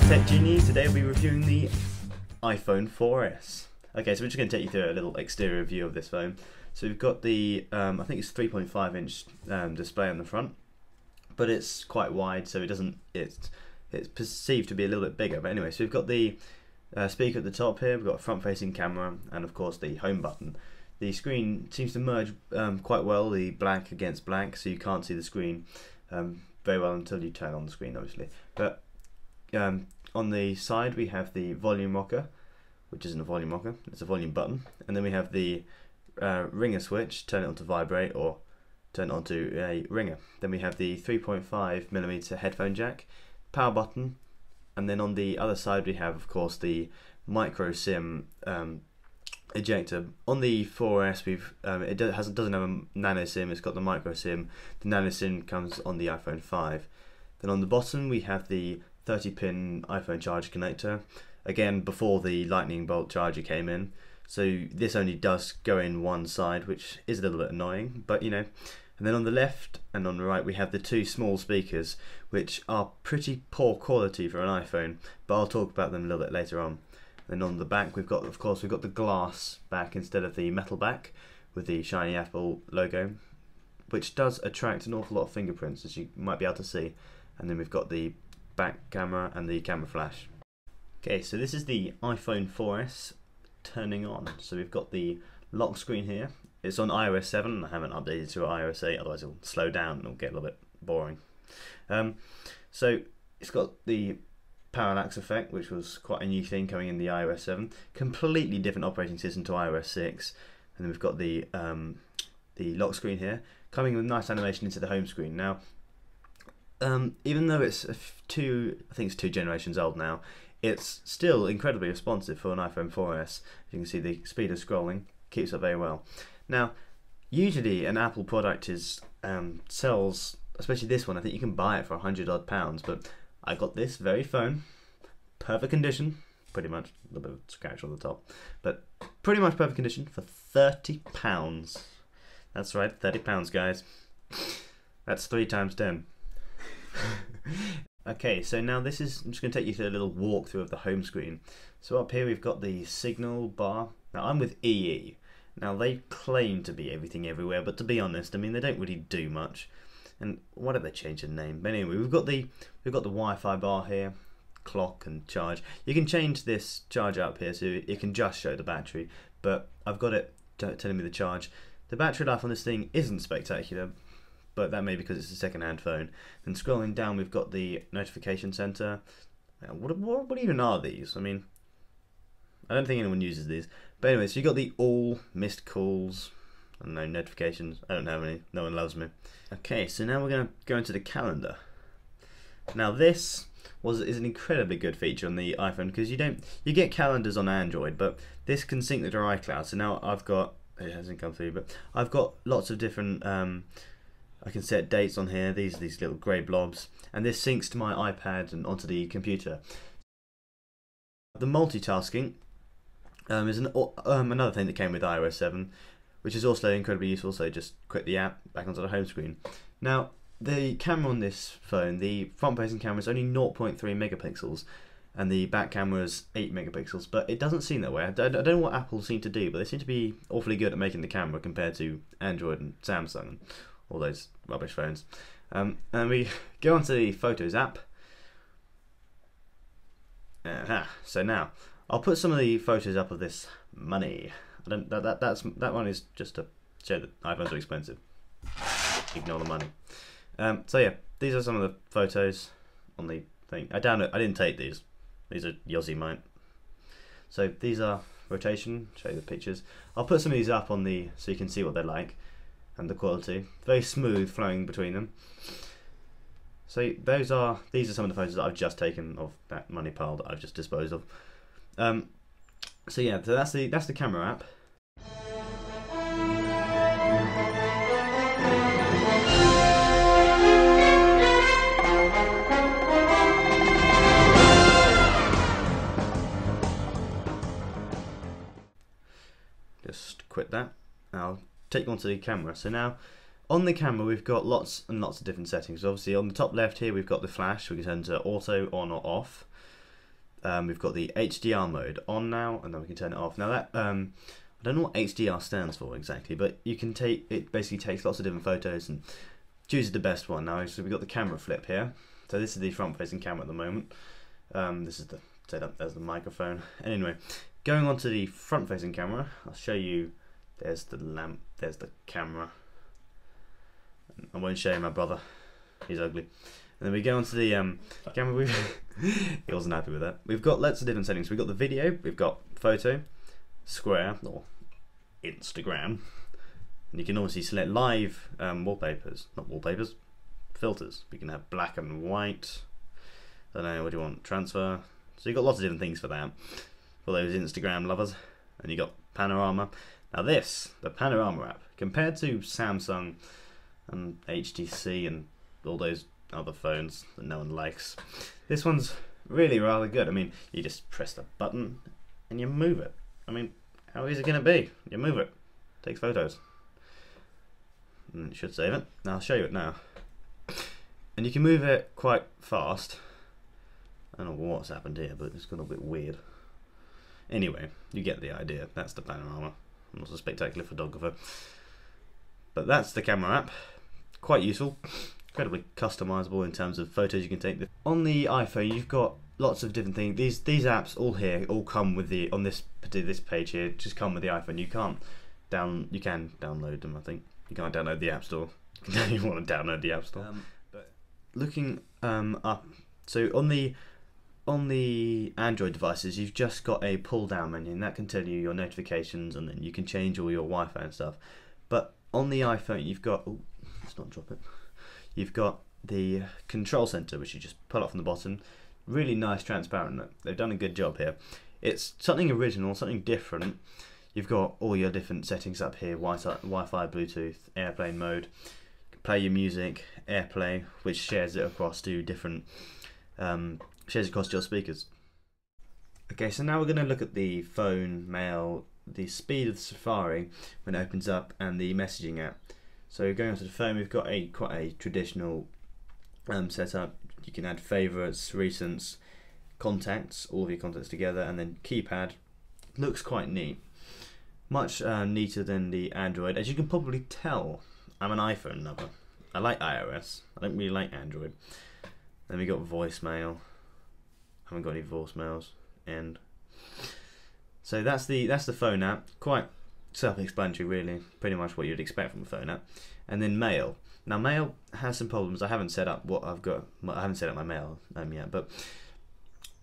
TechGenie. Today we'll be reviewing the iPhone 4S. Okay, so we're just going to take you through a little exterior view of this phone. So we've got the, I think it's 3.5 inch display on the front, but it's quite wide, so it's perceived to be a little bit bigger. But anyway, so we've got the speaker at the top here, we've got a front-facing camera, and of course the home button. The screen seems to merge quite well, the black against black, so you can't see the screen very well until you turn on the screen, obviously. But on the side we have the volume rocker, which isn't a volume rocker, it's a volume button, and then we have the ringer switch, turn it on to vibrate or turn it on to a ringer. Then we have the 3.5mm headphone jack, power button, and then on the other side we have, of course, the micro SIM ejector. On the 4S it doesn't have a nano SIM, it's got the micro SIM. The nano SIM comes on the iPhone 5. Then on the bottom we have the 30-pin iPhone charger connector, again before the lightning bolt charger came in, so this only does go in one side, which is a little bit annoying, but you know. And then on the left and on the right we have the two small speakers, which are pretty poor quality for an iPhone, but I'll talk about them a little bit later on. And on the back we've got the glass back instead of the metal back with the shiny Apple logo, which does attract an awful lot of fingerprints, as you might be able to see. And then we've got the back camera and the camera flash. Okay, so this is the iPhone 4S turning on. So we've got the lock screen here. It's on iOS 7. I haven't updated to iOS 8, otherwise it'll slow down and it'll get a little bit boring. So it's got the parallax effect, which was quite a new thing coming in the iOS 7. Completely different operating system to iOS 6. And then we've got the lock screen here, coming with nice animation into the home screen. Now, even though it's I think it's 2 generations old now, it's still incredibly responsive for an iPhone 4S. As you can see, the speed of scrolling keeps up very well. Now, usually an Apple product sells, especially this one, I think you can buy it for £100 odd, but I got this very phone, perfect condition, pretty much, a little bit of scratch on the top, but pretty much perfect condition for £30. That's right, £30, guys. That's 3 times 10. Okay, so now I'm just going to take you through a little walkthrough of the home screen. So up here we've got the signal bar. Now I'm with EE. Now they claim to be everything everywhere, but to be honest, I mean, they don't really do much. And why don't they change the name? But anyway, we've got the Wi-Fi bar here, clock and charge. You can change this charge up here so it can just show the battery, but I've got it telling me the charge. The battery life on this thing isn't spectacular, but that may be because it's a second-hand phone. Then scrolling down, we've got the notification center. Now, what even are these? I mean, I don't think anyone uses these. But anyway, so you've got the all missed calls. I don't know, notifications. I don't have any. No one loves me. Okay, so now we're going to go into the calendar. Now this is an incredibly good feature on the iPhone, because you get calendars on Android, but this can sync with your iCloud. So now it hasn't come through, but I've got lots of different. I can set dates on here, these little grey blobs, and this syncs to my iPad and onto the computer. The multitasking is another thing that came with iOS 7, which is also incredibly useful, so just quit the app, back onto the home screen. Now, the camera on this phone, the front-facing camera is only 0.3 megapixels, and the back camera is 8 megapixels, but it doesn't seem that way. I don't know what Apple seem to do, but they seem to be awfully good at making the camera compared to Android and Samsung and all those rubbish phones. And we go onto the Photos app. So now I'll put some of the photos up of this money. That one is just to show that iPhones are expensive. Ignore the money. So yeah, these are some of the photos on the thing. I didn't take these. These are Yossi mine. So these are rotation. Show you the pictures. I'll put some of these up on so you can see what they're like. And the quality, very smooth flowing between them. So these are some of the photos that I've just taken of that money pile that I've just disposed of. So yeah, so that's the camera app. Just quit that. I'll take you onto the camera. So now On the camera we've got lots and lots of different settings. Obviously on the top left here we've got the flash, we can turn to auto, on or off. we've got the HDR mode on now, and then we can turn it off. Now that I don't know what HDR stands for exactly, but you can it basically takes lots of different photos and chooses the best one. Now, so we've got the camera flip here. So this is the front-facing camera at the moment. This is the setup. There's the microphone. And anyway, going on to the front-facing camera, I'll show you. There's the lamp. There's the camera. I won't show you my brother. He's ugly. And then we go on to the camera. He wasn't happy with that. We've got lots of different settings. We've got the video. We've got photo, square, or Instagram. And you can obviously select live wallpapers. Not wallpapers. Filters. We can have black and white. I don't know, what do you want? Transfer. So you've got lots of different things for that. For those Instagram lovers. And you got panorama. Now this, the panorama app, compared to Samsung and HTC and all those other phones that no one likes, this one's really rather good. I mean, you just press the button and you move it. I mean, how easy can it be? You move it. Takes photos. And it should save it. Now I'll show you it now. And you can move it quite fast. I don't know what's happened here, but it's gone a bit weird. Anyway, you get the idea. That's the panorama. I'm not a spectacular photographer. But that's the camera app. Quite useful. Incredibly customizable in terms of photos you can take. On the iPhone, you've got lots of different things. These apps all here all come with the on this page here. Just come with the iPhone. You can download them. I think you can't download the App Store. You want to download the App Store. But looking up, so on the Android devices, you've just got a pull down menu, and that can tell you your notifications, and then you can change all your Wi-Fi and stuff. But on the iPhone, you've got let's not drop it. You've got the control center, which you just pull up from the bottom. Really nice, transparent. They've done a good job here. It's something original, something different. You've got all your different settings up here: Wi-Fi, Bluetooth, airplane mode. You can play your music, AirPlay, which shares it across to different shares across your speakers. Okay, so now we're going to look at the phone, mail, the speed of the Safari when it opens up, and the messaging app. So going onto the phone, we've got quite a traditional setup. You can add favorites, recents, contacts, all of your contacts together, and then keypad. Looks quite neat. Much neater than the Android. As you can probably tell, I'm an iPhone lover. I like iOS. I don't really like Android. Then we got voicemail. Haven't got any voicemails. And so that's the phone app. Quite self-explanatory, really. Pretty much what you'd expect from a phone app. And then mail. Now mail has some problems. I haven't set up what I've got. I haven't set up my mail yet. But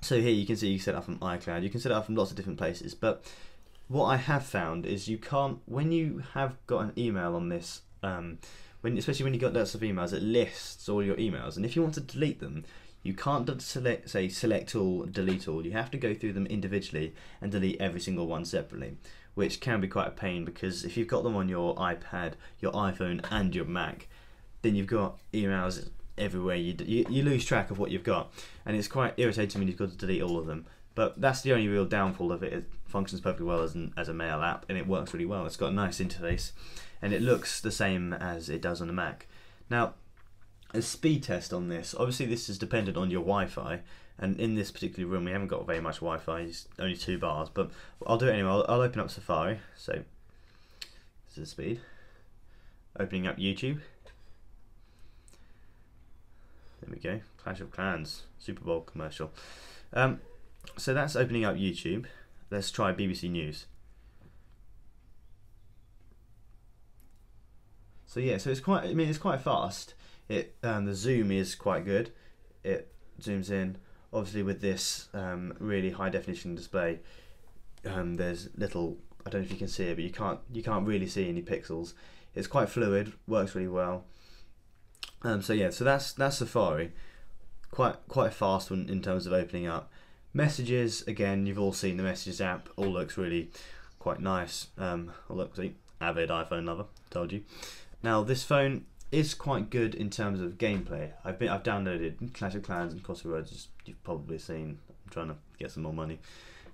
so here you can see you set up from iCloud. You can set it up from lots of different places. But what I have found is you can't, when you have got an email on this, especially when you got lots of emails, it lists all your emails. And if you want to delete them, you can't select all, delete all. You have to go through them individually and delete every single one separately, which can be quite a pain, because if you've got them on your iPad, your iPhone and your Mac, then you've got emails everywhere. You lose track of what you've got, and it's quite irritating when you've got to delete all of them. But that's the only real downfall of it. It functions perfectly well as a mail app, and it works really well. It's got a nice interface, and it looks the same as it does on the Mac. Now, a speed test on this. Obviously, this is dependent on your Wi-Fi, and in this particular room, we haven't got very much Wi-Fi. It's only 2 bars, but I'll do it anyway. I'll open up Safari. So this is the speed. Opening up YouTube. There we go. Clash of Clans Super Bowl commercial. So that's opening up YouTube. Let's try BBC News. So yeah, so it's quite. I mean, it's quite fast. The zoom is quite good. It zooms in. Obviously, with this really high definition display, there's little. I don't know if you can see it, but you can't really see any pixels. It's quite fluid. Works really well. So yeah, so that's Safari. Quite a fast one in terms of opening up. Messages, again, you've all seen the Messages app. All looks really quite nice. Look, see, avid iPhone lover, told you. Now this phone is quite good in terms of gameplay. I've downloaded Clash of Clans and Crossroads, as you've probably seen. I'm trying to get some more money.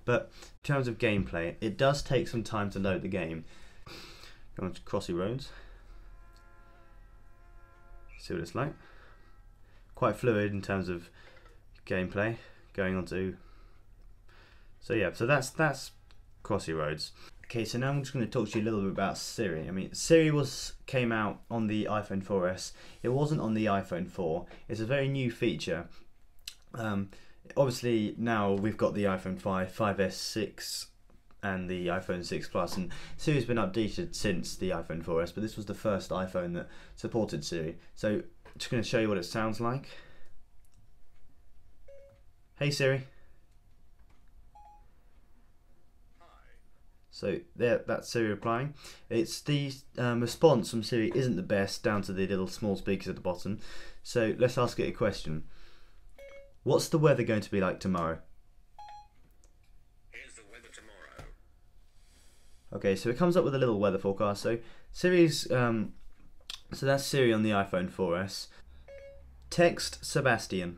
But in terms of gameplay, it does take some time to load the game. Go on to Crossroads. See what it's like. Quite fluid in terms of gameplay. Going on to So yeah, so that's Crossy Roads. Okay, so now I'm just going to talk to you a little bit about Siri. I mean, Siri came out on the iPhone 4S. It wasn't on the iPhone 4. It's a very new feature. Obviously now we've got the iPhone 5, 5S, 6 and the iPhone 6 Plus, and Siri's been updated since the iPhone 4S, but this was the first iPhone that supported Siri. So I'm just going to show you what it sounds like. Hey Siri. So there, that's Siri replying. It's the response from Siri isn't the best, down to the little small speakers at the bottom. So let's ask it a question. What's the weather going to be like tomorrow? Here's the weather tomorrow. Okay, so it comes up with a little weather forecast. So Siri's so that's Siri on the iPhone 4S. Text Sebastian.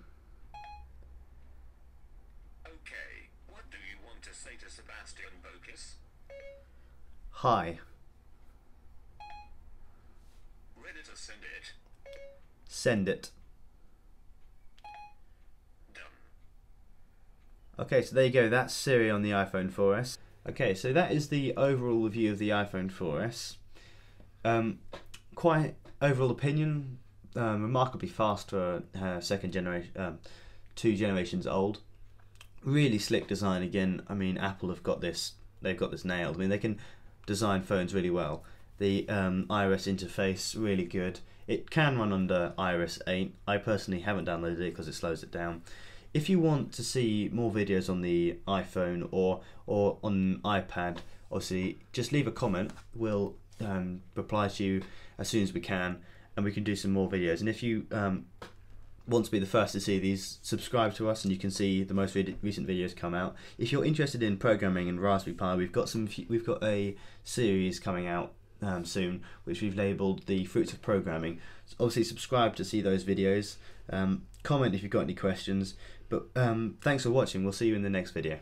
Okay, what do you want to say to Sebastian, Bowkis? Hi. Ready to send it? Send it. Done. Okay, so there you go. That's Siri on the iPhone 4S. Okay, so that is the overall review of the iPhone 4S. Quite overall opinion, remarkably fast for second generation, 2 generations old. Really slick design again. I mean, Apple have got this. They've got this nailed. I mean, they can design phones really well. The iOS interface really good. It can run under iOS 8. I personally haven't downloaded it because it slows it down. If you want to see more videos on the iPhone or on iPad, obviously just leave a comment. We'll reply to you as soon as we can, and we can do some more videos. And if you want to be the first to see these, subscribe to us and you can see the most recent videos come out. If you're interested in programming and Raspberry Pi, we've got a series coming out soon, which we've labelled The Fruits of Programming. So obviously subscribe to see those videos. Comment if you've got any questions. But thanks for watching. We'll see you in the next video.